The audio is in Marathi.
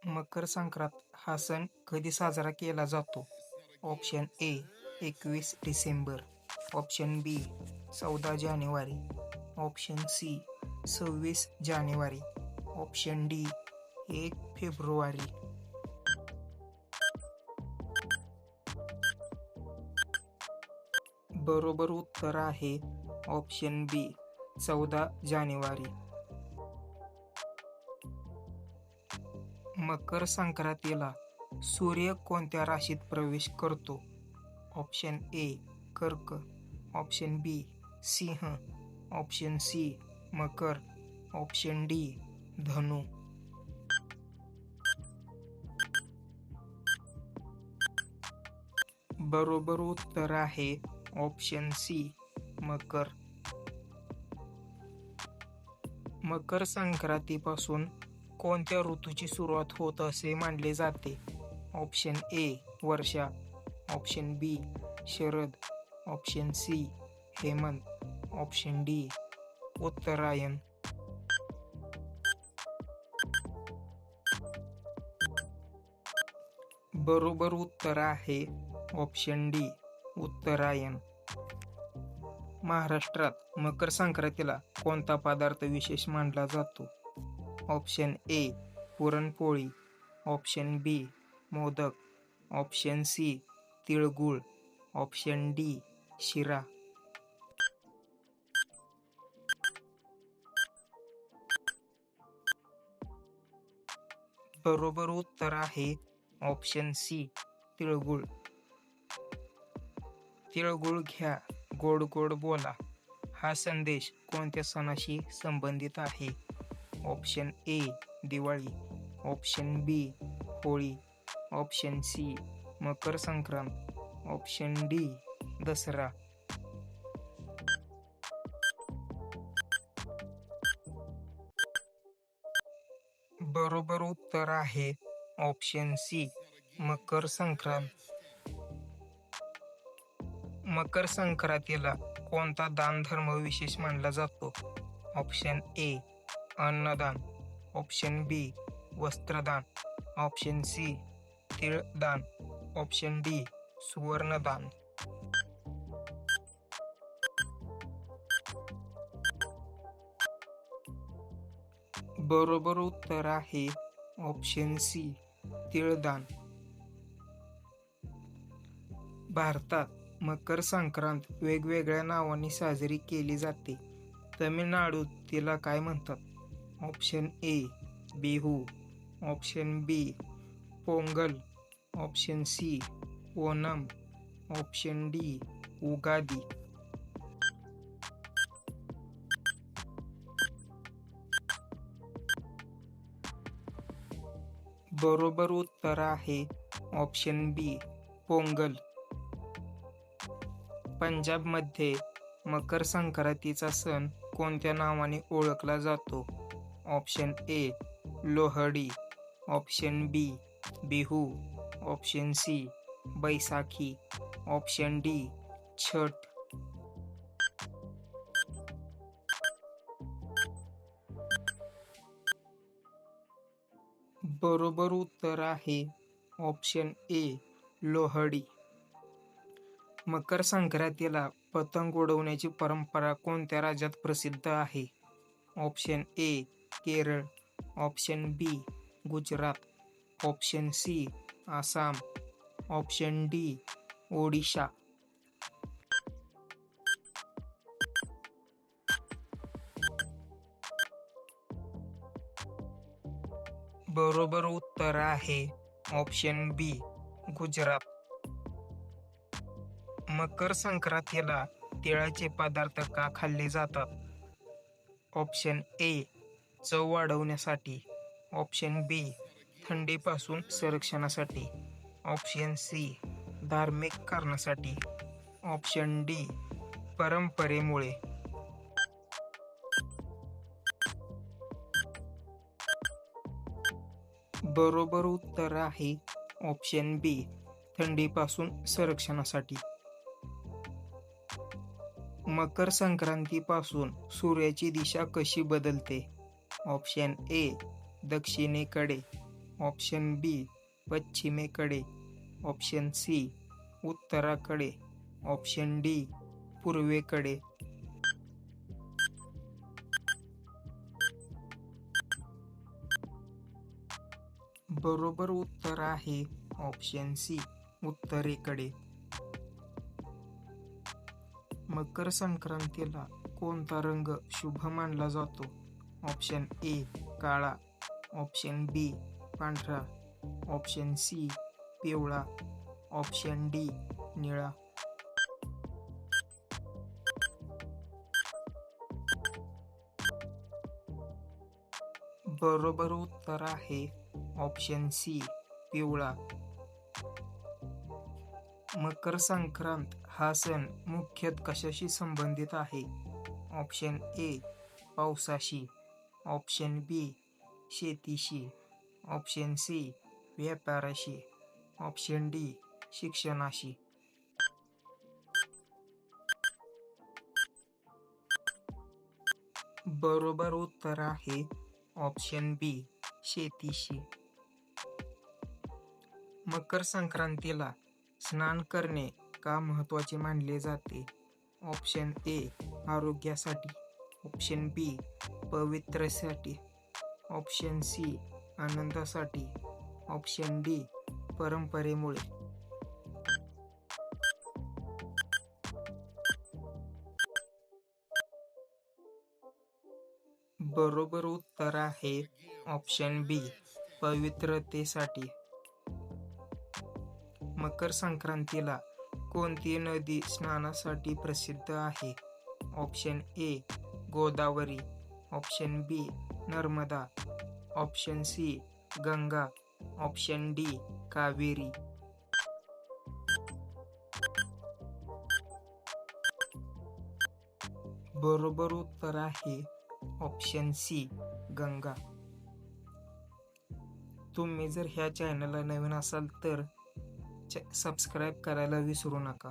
मकर संक्रांत हा सण कधी साजरा केला जातो? ऑप्शन ए 21 डिसेंबर, ऑप्शन बी 14 जानेवारी, ऑप्शन सी 26 जानेवारी, ऑप्शन डी 1 फेब्रुवारी. बरोबर उत्तर आहे ऑप्शन बी 14 जानेवारी. मकर संक्रांतीला सूर्य कोणत्या राशीत प्रवेश करतो? ऑप्शन ए कर्क, ऑप्शन बी सिंह, ऑप्शन सी मकर, ऑप्शन डी धनु. बरोबर उत्तर आहे ऑप्शन सी मकर. मकर संक्रांतीपासून कोणत्या ऋतूची सुरुवात होत असे मानले जाते? ऑप्शन ए वर्षा, ऑप्शन बी शरद, ऑप्शन सी हेमंत, ऑप्शन डी उत्तरायण. बरोबर उत्तर आहे ऑप्शन डी उत्तरायण. महाराष्ट्रात मकर संक्रांतीला कोणता पदार्थ विशेष मानला जातो? ऑप्शन ए पुरणपोळी, ऑप्शन बी मोदक, ऑप्शन सी तिळगुळ, ऑप्शन डी शिरा. बरोबर उत्तर आहे ऑप्शन सी तिळगुळ. तिळगुळ घ्या गोड गोड बोला हा संदेश कोणत्या सणाशी संबंधित आहे? Option A Diwali, option B Holi, option C Makar Sankrant, option D Dussehra. बरोबर उत्तर आहे ऑप्शन सी मकर संक्रांत. मकर संक्रांतीला कोणता दान धर्म विशेष मानला जातो? ऑप्शन ए अन्नदान, ऑप्शन बी वस्त्रदान, ऑप्शन सी तिळदान, ऑप्शन डी सुवर्णदान. बरोबर उत्तर आहे ऑप्शन सी तिळदान. भारतात मकर संक्रांत वेगवेगळ्या नावांनी साजरी केली जाते. तमिळनाडूत तिला काय म्हणतात? Option A Bihu, option B Pongal, option C Onam, option D Ugadi. बरोबर उत्तर आहे ऑप्शन बी पोंगल. पंजाबमध्ये मकर संक्रांतीचा सण कोणत्या नावाने ओळखला जातो? Option A Lohri, option B Bihu, option C Baisakhi, option D Chhath. बरोबर उत्तर आहे ऑप्शन ए लोहडी. मकर संक्रांतीला पतंग उडवण्याची परंपरा कोणत्या राज्यात प्रसिद्ध आहे? Option A Kerala, option B Gujarat, option C Assam, option D Odisha. बरोबर उत्तर आहे ऑप्शन बी गुजरात. मकर संक्रांतीला तिळाचे पदार्थ का खाल्ले जातात? ऑप्शन ए चव वाढवण्यासाठी, ऑप्शन बी थंडीपासून संरक्षणासाठी, ऑप्शन सी धार्मिक कारणासाठी, ऑप्शन डी परंपरेमुळे. बरोबर उत्तर आहे ऑप्शन बी थंडीपासून संरक्षणासाठी. मकर संक्रांतीपासून सूर्याची दिशा कशी बदलते? ऑप्शन ए दक्षिणेकडे, ऑप्शन बी पश्चिमेकडे, ऑप्शन सी उत्तराकडे, ऑप्शन डी पूर्वेकडे. बरोबर उत्तर आहे ऑप्शन सी उत्तरेकडे. मकर संक्रांतीला कोणता रंग शुभ मानला जातो? ऑप्शन ए काळा, ऑप्शन बी पांढरा, ऑप्शन सी पिवळा, ऑप्शन डी निळा. बरोबर उत्तर आहे ऑप्शन सी पिवळा. मकर संक्रांत हा सण मुख्यतः कशाशी संबंधित आहे? ऑप्शन ए पावसाशी, ऑप्शन बी शेतीशी, ऑप्शन सी व्यापाराशी, ऑप्शन डी शिक्षणाशी. बरोबर उत्तर आहे ऑप्शन बी शेतीशी. मकर संक्रांतीला स्नान करणे का महत्त्वाचे मानले जाते? ऑप्शन ए आरोग्यासाठी, ऑप्शन बी पवित्रतेसाठी, ऑप्शन सी आनंदासाठी, ऑप्शन डी परंपरेमुळे. बरोबर उत्तर आहे ऑप्शन बी पवित्रतेसाठी. मकर संक्रांतीला कोणती नदी स्नानासाठी प्रसिद्ध आहे? Option A Godavari, option B Narmada, option C Ganga, option D Kaveri. बरोबर उत्तर आहे ऑप्शन सी गंगा. तुम्ही जर ह्या चॅनलला नवीन असाल तर सबस्क्राईब करायला विसरू नका.